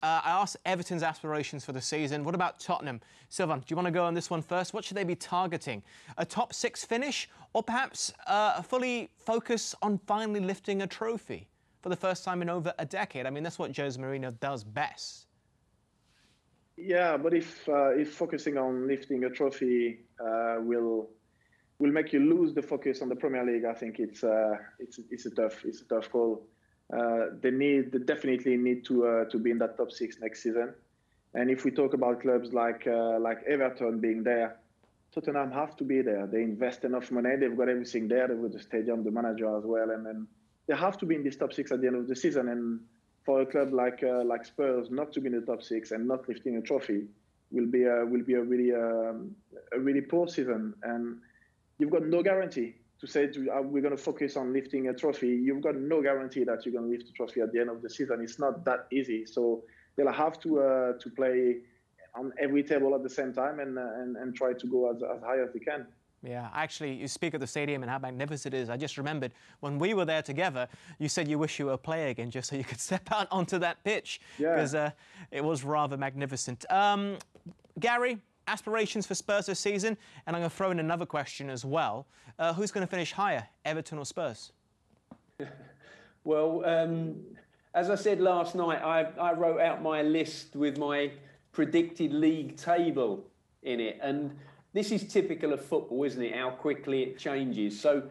I asked Everton's aspirations for the season. What about Tottenham? Sylvain, do you want to go on this one first? What should they be targeting? A top 6 finish, or perhaps a fully focus on finally lifting a trophy for the first time in over a decade? I mean, that's what Jose Mourinho does best. Yeah, but if focusing on lifting a trophy will make you lose the focus on the Premier League, I think it's a tough call. They definitely need to be in that top 6 next season. And if we talk about clubs like Everton being there, Tottenham have to be there. They invest enough money. They've got everything there. They've got the stadium, the manager as well, and then they have to be in this top 6 at the end of the season. And for a club like Spurs not to be in the top 6 and not lifting a trophy will be a really poor season. And you've got no guarantee to say we're going to focus on lifting a trophy. You've got no guarantee that you're going to lift a trophy at the end of the season. It's not that easy. So they'll have to play on every table at the same time and try to go as high as they can. Yeah, actually, you speak of the stadium and how magnificent it is. I just remembered when we were there together, you said you wish you were a player again just so you could step out onto that pitch. Yeah. Because it was rather magnificent. Gary, aspirations for Spurs this season? And I'm going to throw in another question as well. Who's going to finish higher, Everton or Spurs? Well, as I said last night, I wrote out my list with my predicted league table in it. And this is typical of football, isn't it? How quickly it changes. So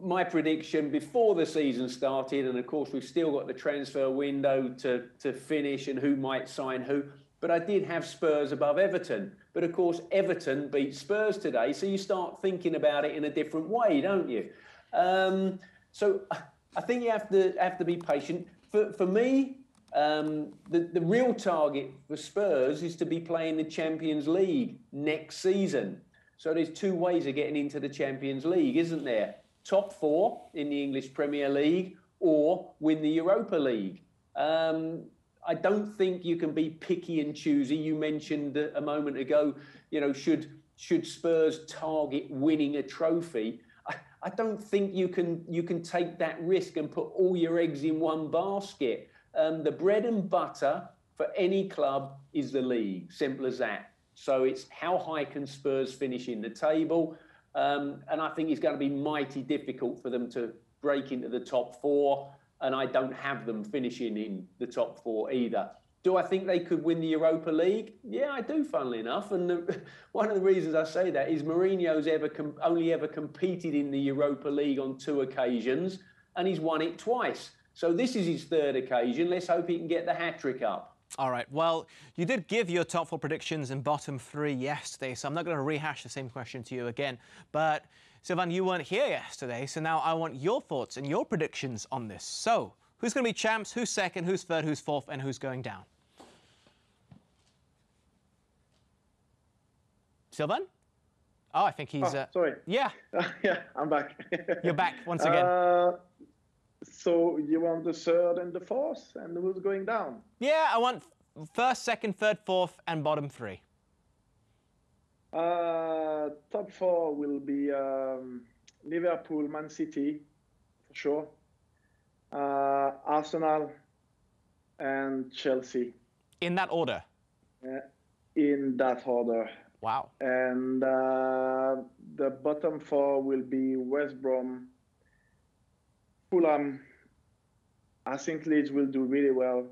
my prediction before the season started, and of course we've still got the transfer window to finish and who might sign who, but I did have Spurs above Everton. But of course Everton beat Spurs today, so you start thinking about it in a different way, don't you? So I think you have to be patient. For me, the real target for Spurs is to be playing the Champions League next season. So there's 2 ways of getting into the Champions League, isn't there? Top 4 in the English Premier League or win the Europa League. I don't think you can be picky and choosy. You mentioned a moment ago, you know, should Spurs target winning a trophy? I don't think you can take that risk and put all your eggs in one basket. The bread and butter for any club is the league, simple as that. So it's how high can Spurs finish in the table? And I think it's going to be mighty difficult for them to break into the top 4. And I don't have them finishing in the top 4 either. Do I think they could win the Europa League? Yeah, I do, funnily enough. And one of the reasons I say that is Mourinho's only ever competed in the Europa League on 2 occasions, and he's won it twice. So this is his 3rd occasion. Let's hope he can get the hat-trick up. All right, well, you did give your top 4 predictions and bottom 3 yesterday, so I'm not going to rehash the same question to you again. But, Sylvain, you weren't here yesterday, so now I want your thoughts and your predictions on this. So, who's going to be champs, who's 2nd, who's 3rd, who's 4th, and who's going down? Sylvain? Oh, I think he's... sorry. Yeah. Yeah, I'm back. You're back once again. So you want the 3rd and the 4th, and who's going down? Yeah, I want 1st, 2nd, 3rd, 4th, and bottom 3. Top 4 will be Liverpool, Man City, for sure. Arsenal and Chelsea. In that order? In that order. Wow. And the bottom 4 will be West Brom, Fulham. I think Leeds will do really well.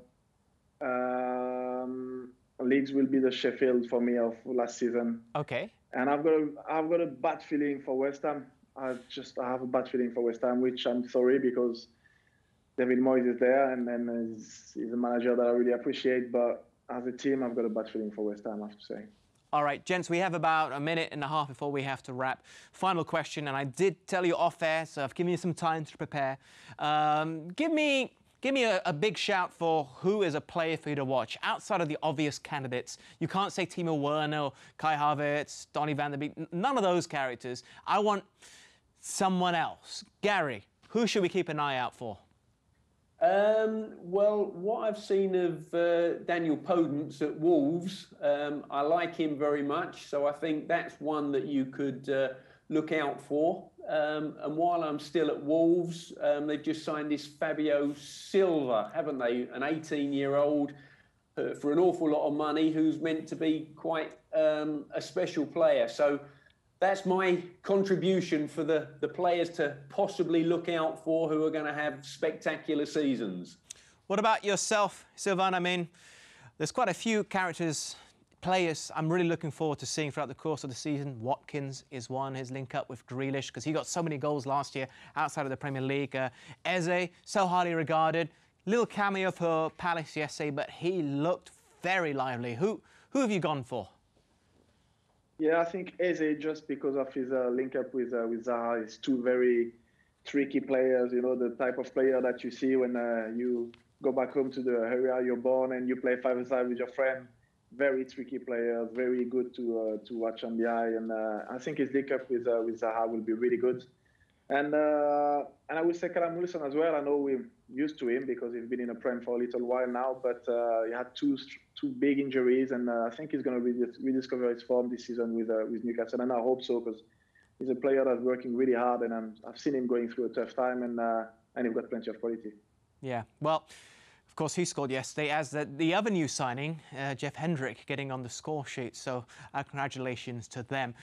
Leeds will be the Sheffield for me of last season. Okay. And I've got a bad feeling for West Ham. I have a bad feeling for West Ham, which I'm sorry because David Moyes is there and he's a manager that I really appreciate. But as a team, I've got a bad feeling for West Ham, I have to say. All right, gents, we have about a minute and a half before we have to wrap. Final question, and I did tell you off air, so I've given you some time to prepare. Give me a big shout for who is a player for you to watch outside of the obvious candidates. You can't say Timo Werner, Kai Havertz, Donny van der Beek, none of those characters. I want someone else. Gary, who should we keep an eye out for? Well, what I've seen of Daniel Podence at Wolves, I like him very much. So I think that's one that you could look out for. And while I'm still at Wolves, they've just signed this Fabio Silva, haven't they? An 18-year-old. for an awful lot of money, who's meant to be quite a special player. So that's my contribution for the players to possibly look out for, who are going to have spectacular seasons. What about yourself, Sylvain? I mean, there's quite a few players I'm really looking forward to seeing throughout the course of the season. Watkins is one, his link up with Grealish, because he got so many goals last year outside of the Premier League. Eze, so highly regarded. Little cameo for Palace yesterday, but he looked very lively. Who have you gone for? Yeah, I think Eze, just because of his link up with Zaha, is two very tricky players. You know, the type of player that you see when you go back home to the area you're born and you play 5-a-side with your friend. Very tricky players, very good to watch on the eye, and I think his link up with Zaha will be really good. And I would say Callum Wilson as well. I know we're used to him because he's been in the Prem for a little while now, but he had two big injuries, and I think he's going to rediscover his form this season with Newcastle, and I hope so, because he's a player that's working really hard, and I've seen him going through a tough time, and he's got plenty of quality. Yeah, well, of course, he scored yesterday, as the other new signing, Jeff Hendrick, getting on the score sheet. So congratulations to them.